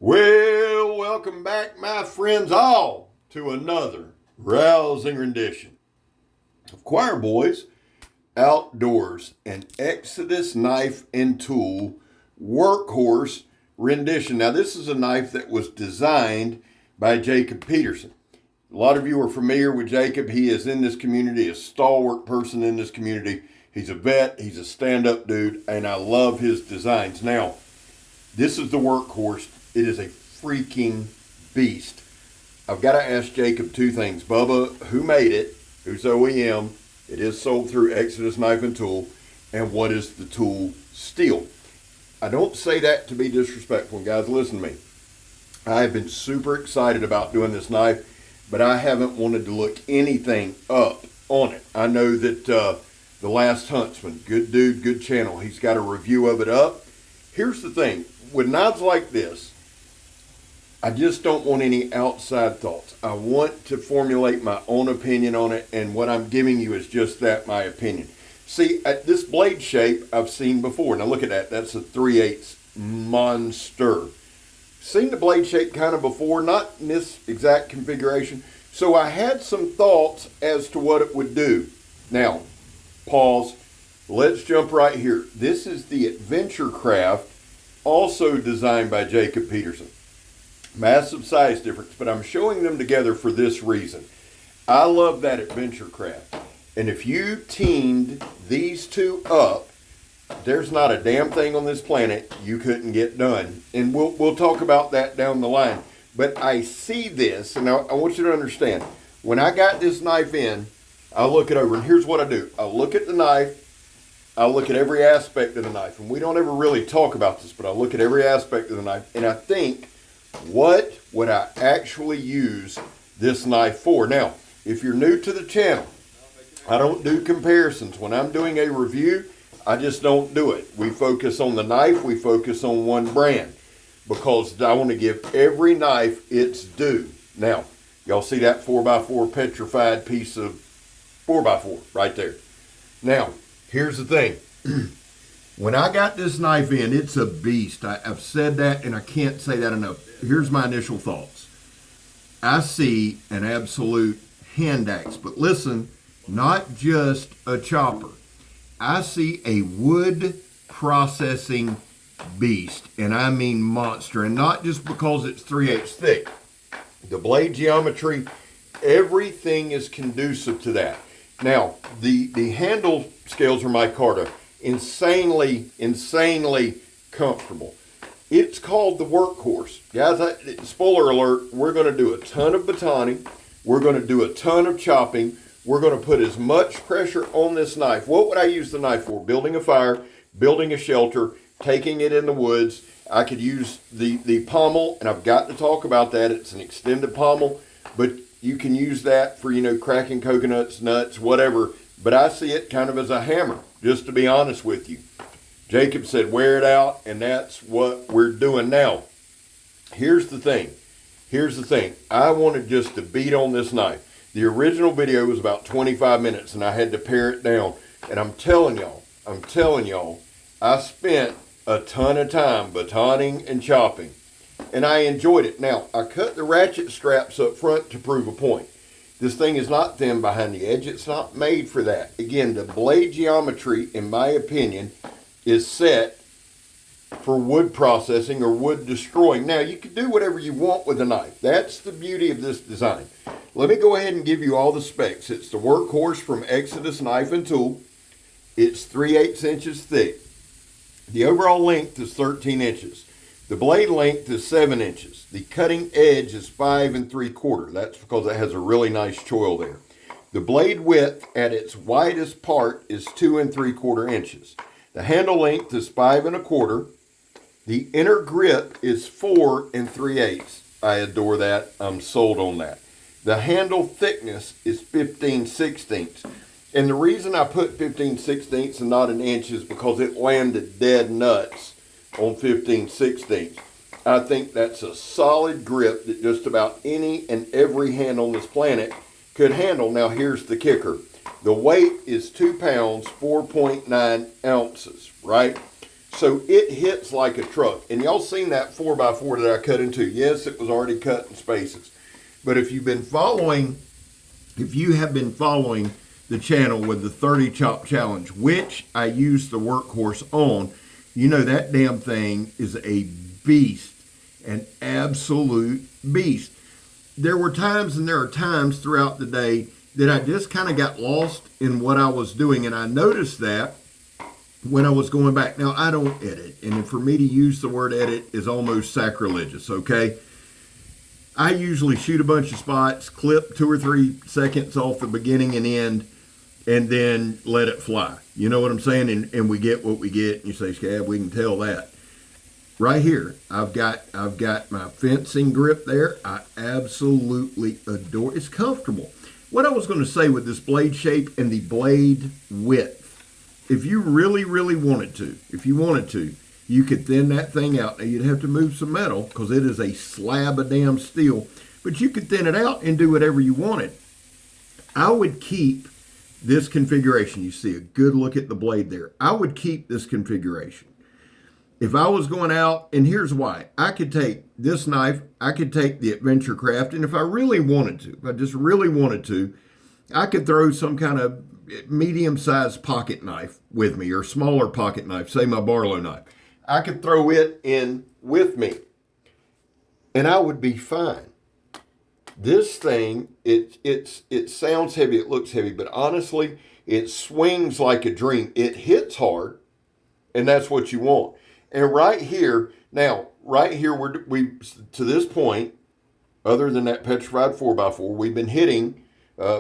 Well, welcome back, my friends, all to another rousing rendition of Choir Boys Outdoors, an Exodus knife and tool workhorse rendition. Now, this is a knife that was designed by Jacob Peterson. A lot of you are familiar with Jacob. He is in this community, a stalwart person in this community. He's a vet, he's a stand-up dude, and I love his designs. Now, this is the workhorse. It is a freaking beast. I've got to ask Jacob two things. Bubba, who made it? Who's OEM? It is sold through Exodus Knife and Tool. And what is the tool steel? I don't say that to be disrespectful. Guys, listen to me. I have been super excited about doing this knife, but I haven't wanted to look anything up on it. I know that The Last Huntsman, good dude, good channel. He's got a review of it up. Here's the thing. With knives like this, I just don't want any outside thoughts. I want to formulate my own opinion on it, and what I'm giving you is just that, my opinion. See, this blade shape I've seen before. Now look at that. That's a 3/8 monster. Seen the blade shape kind of before, not in this exact configuration. So I had some thoughts as to what it would do. Now, pause. Let's jump right here. This is the Adventure Craft, also designed by Jacob Peterson. Massive size difference, but I'm showing them together for this reason. I love that Adventure Craft. And if you teamed these two up, there's not a damn thing on this planet you couldn't get done. And we'll talk about that down the line. But I see this, and I want you to understand. When I got this knife in, I look it over, and here's what I do. I look at the knife, I look at every aspect of the knife, and we don't ever really talk about this, but I look at every aspect of the knife, and I think, what would I actually use this knife for? Now, if you're new to the channel, I don't do comparisons. When I'm doing a review, I just don't do it. We focus on the knife, we focus on one brand, because I want to give every knife its due. Now, y'all see that 4x4 petrified piece of 4x4 right there. Now, here's the thing. When I got this knife in, it's a beast. I've said that, and I can't say that enough. Here's my initial thoughts. I see an absolute hand axe, but listen, not just a chopper. I see a wood processing beast, and I mean monster, and not just because it's 3/8 thick. The blade geometry, everything is conducive to that. Now, the handle scales are micarta. Insanely comfortable. It's called the Workhorse. Guys, spoiler alert, we're going to do a ton of batoning. We're going to do a ton of chopping. We're going to put as much pressure on this knife. What would I use the knife for? Building a fire, building a shelter, taking it in the woods. I could use the pommel, and I've got to talk about that. It's an extended pommel, but you can use that for, cracking coconuts, nuts, whatever. But I see it kind of as a hammer, just to be honest with you. Jacob said, wear it out, and that's what we're doing now. Here's the thing. I wanted just to beat on this knife. The original video was about 25 minutes, and I had to pare it down. And I'm telling y'all, I spent a ton of time batoning and chopping, and I enjoyed it. Now, I cut the ratchet straps up front to prove a point. This thing is not thin behind the edge. It's not made for that. Again, the blade geometry, in my opinion, is set for wood processing or wood destroying. Now, you can do whatever you want with a knife. That's the beauty of this design. Let me go ahead and give you all the specs. It's the Workhorse from Exodus Knife and Tool. It's 3/8 inches thick. The overall length is 13 inches. The blade length is 7 inches. The cutting edge is 5 3/4. That's because it has a really nice choil there. The blade width at its widest part is 2 3/4 inches. The handle length is 5 1/4. The inner grip is 4 3/8. I adore that. I'm sold on that. The handle thickness is 15/16. And the reason I put 15/16 and not an inch is because it landed dead nuts on 15/16. I think that's a solid grip that just about any and every hand on this planet could handle. Now here's the kicker. The weight is 2 pounds, 4.9 ounces, right? So it hits like a truck. And y'all seen that 4x4 that I cut into. Yes, it was already cut in spaces. But if you have been following the channel with the 30 chop challenge, which I use the Workhorse on, you know that damn thing is a beast, an absolute beast. There were times and there are times throughout the day that I just kind of got lost in what I was doing. And I noticed that when I was going back. Now, I don't edit. And for me to use the word edit is almost sacrilegious, okay? I usually shoot a bunch of spots, clip 2 or 3 seconds off the beginning and end, and then let it fly. You know what I'm saying? And we get what we get. And you say, Scab, we can tell that. Right here, I've got my fencing grip there. I absolutely adore it. It's comfortable. What I was going to say with this blade shape and the blade width, if you really, really wanted to, you could thin that thing out. Now, you'd have to move some metal because it is a slab of damn steel, but you could thin it out and do whatever you wanted. I would keep this configuration. You see a good look at the blade there. I would keep this configuration. If I was going out, and here's why. I could take this knife, I could take the Adventure Craft, and if I really wanted to, if I just really wanted to, I could throw some kind of medium-sized pocket knife with me, or smaller pocket knife, say my Barlow knife. I could throw it in with me, and I would be fine. This thing, it sounds heavy, it looks heavy, but honestly, it swings like a dream. It hits hard, and that's what you want. And right here, we to this point, other than that petrified 4x4, we've been hitting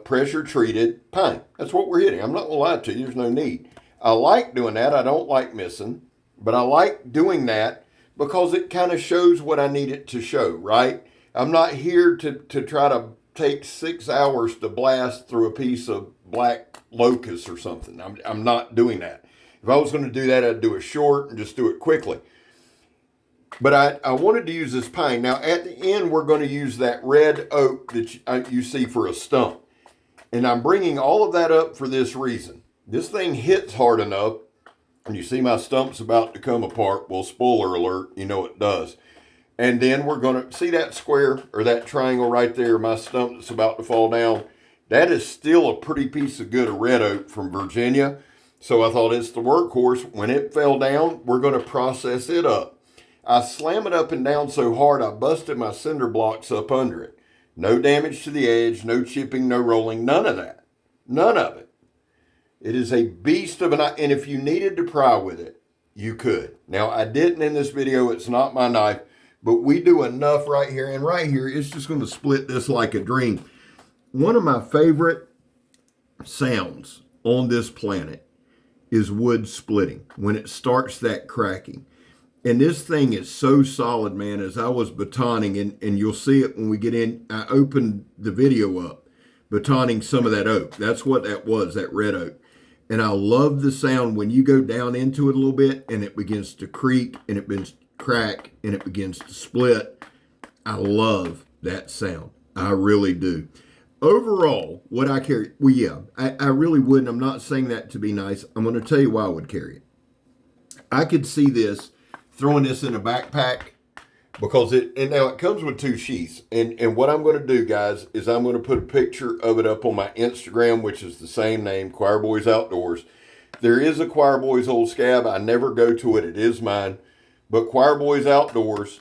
pressure-treated pine. That's what we're hitting. I'm not going to lie to you. There's no need. I like doing that. I don't like missing. But I like doing that because it kind of shows what I need it to show, right? I'm not here to try to take 6 hours to blast through a piece of black locust or something. I'm not doing that. If I was going to do that, I'd do it short and just do it quickly. But I wanted to use this pine. Now, at the end, we're going to use that red oak that you see for a stump. And I'm bringing all of that up for this reason. This thing hits hard enough, and you see my stump's about to come apart. Well, spoiler alert, you know it does. And then we're going to see that square or that triangle right there, my stump that's about to fall down. That is still a pretty piece of good red oak from Virginia. So I thought it's the Workhorse. When it fell down, we're going to process it up. I slam it up and down so hard, I busted my cinder blocks up under it. No damage to the edge, no chipping, no rolling, none of that. None of it. It is a beast of a knife, and if you needed to pry with it, you could. Now, I didn't in this video. It's not my knife, but we do enough right here, and right here, it's just going to split this like a dream. One of my favorite sounds on this planet is wood splitting, when it starts that cracking. And this thing is so solid, man, as I was batoning, and you'll see it when we get in. I opened the video up, batoning some of that oak. That's what that was, that red oak. And I love the sound when you go down into it a little bit, and it begins to creak, and it begins to crack, and it begins to split. I love that sound. I really do. Overall, what I carry, well, yeah, I really wouldn't. I'm not saying that to be nice. I'm going to tell you why I would carry it. I could see this, throwing this in a backpack, because and now it comes with 2 sheaths. And what I'm going to do, guys, is I'm going to put a picture of it up on my Instagram, which is the same name, Choir Boys Outdoors. There is a Choir Boys old scab. I never go to it. It is mine. But Choir Boys Outdoors,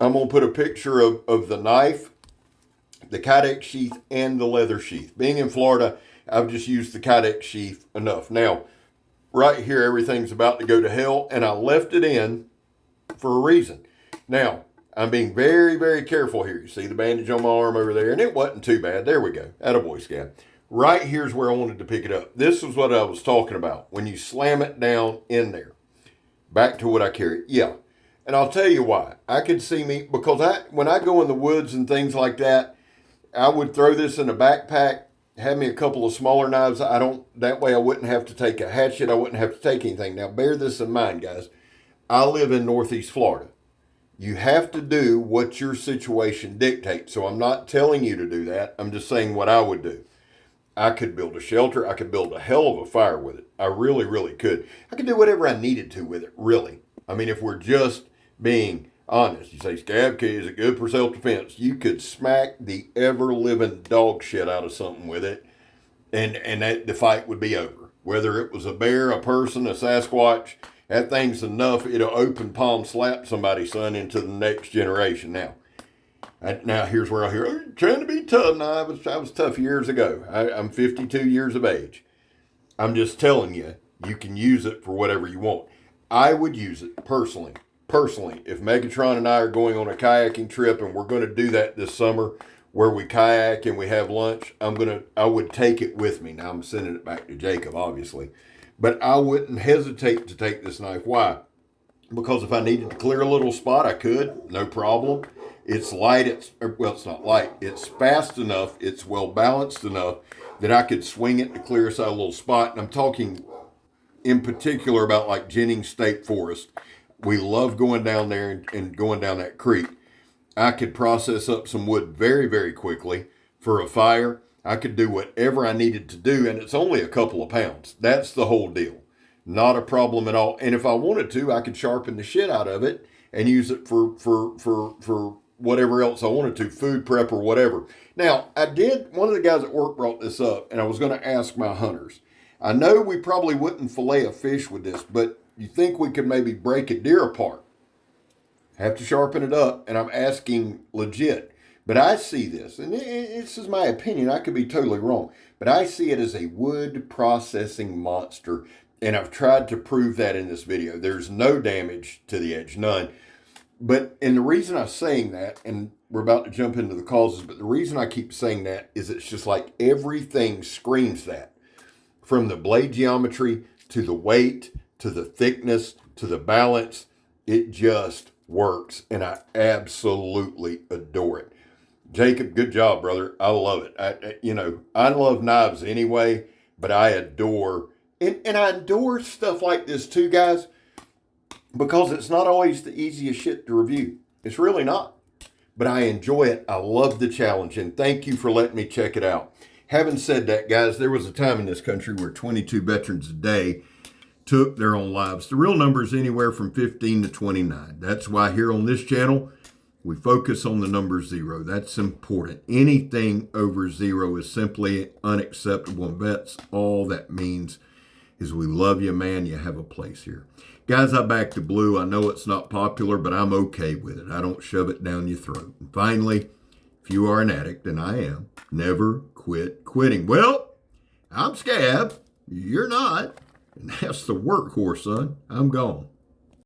I'm going to put a picture of the knife, the Kydex sheath, and the leather sheath. Being in Florida, I've just used the Kydex sheath enough. Now, right here, everything's about to go to hell, and I left it in for a reason. Now, I'm being very, very careful here. You see the bandage on my arm over there, and it wasn't too bad. There we go. Attaboy, Scab. Right here's where I wanted to pick it up. This is what I was talking about. When you slam it down in there. Back to what I carry. Yeah. And I'll tell you why. I could see me, because when I go in the woods and things like that, I would throw this in a backpack, have me a couple of smaller knives. That way I wouldn't have to take a hatchet. I wouldn't have to take anything. Now, bear this in mind, guys. I live in Northeast Florida. You have to do what your situation dictates. So I'm not telling you to do that. I'm just saying what I would do. I could build a shelter. I could build a hell of a fire with it. I really, really could. I could do whatever I needed to with it, really. I mean, if we're just being honest, you say, scab key, is it good for self-defense? You could smack the ever-living dog shit out of something with it, and the fight would be over. Whether it was a bear, a person, a Sasquatch, that thing's enough, it'll open palm slap somebody, son, into the next generation. Now here's where I hear, oh, you're trying to be tough. No, I was tough years ago. I'm 52 years of age. I'm just telling you, you can use it for whatever you want. I would use it personally. If Megatron and I are going on a kayaking trip, and we're going to do that this summer, where we kayak and we have lunch, I would take it with me. Now I'm sending it back to Jacob, obviously, but I wouldn't hesitate to take this knife. Why? Because if I needed to clear a little spot, I could, no problem. It's light. It's not light. It's fast enough. It's well balanced enough that I could swing it to clear aside a little spot. And I'm talking in particular about like Jennings State Forest. We love going down there and going down that creek. I could process up some wood very, very quickly for a fire. I could do whatever I needed to do, and it's only a couple of pounds. That's the whole deal. Not a problem at all. And if I wanted to, I could sharpen the shit out of it and use it for whatever else I wanted to, food prep or whatever. Now, one of the guys at work brought this up, and I was going to ask my hunters. I know we probably wouldn't fillet a fish with this, but you think we could maybe break a deer apart? Have to sharpen it up, and I'm asking legit. But I see this, and this is my opinion. I could be totally wrong, but I see it as a wood processing monster, and I've tried to prove that in this video. There's no damage to the edge, none. And the reason I'm saying that, and we're about to jump into the causes, but the reason I keep saying that is it's just like everything screams that. From the blade geometry, to the weight, to the thickness, to the balance, it just works, and I absolutely adore it. Jacob, good job, brother. I love it. I love knives anyway, but I adore, and I adore stuff like this too, guys, because it's not always the easiest shit to review. It's really not. But I enjoy it. I love the challenge, and thank you for letting me check it out. Having said that, guys, there was a time in this country where 22 veterans a day took their own lives. The real number is anywhere from 15 to 29. That's why here on this channel, we focus on the number 0. That's important. Anything over 0 is simply unacceptable, and that's all that means is we love you, man. You have a place here. Guys, I back the blue. I know it's not popular, but I'm okay with it. I don't shove it down your throat. And finally, if you are an addict, and I am, never quit quitting. Well, I'm Scab. You're not. And that's the Workhorse, son. I'm gone.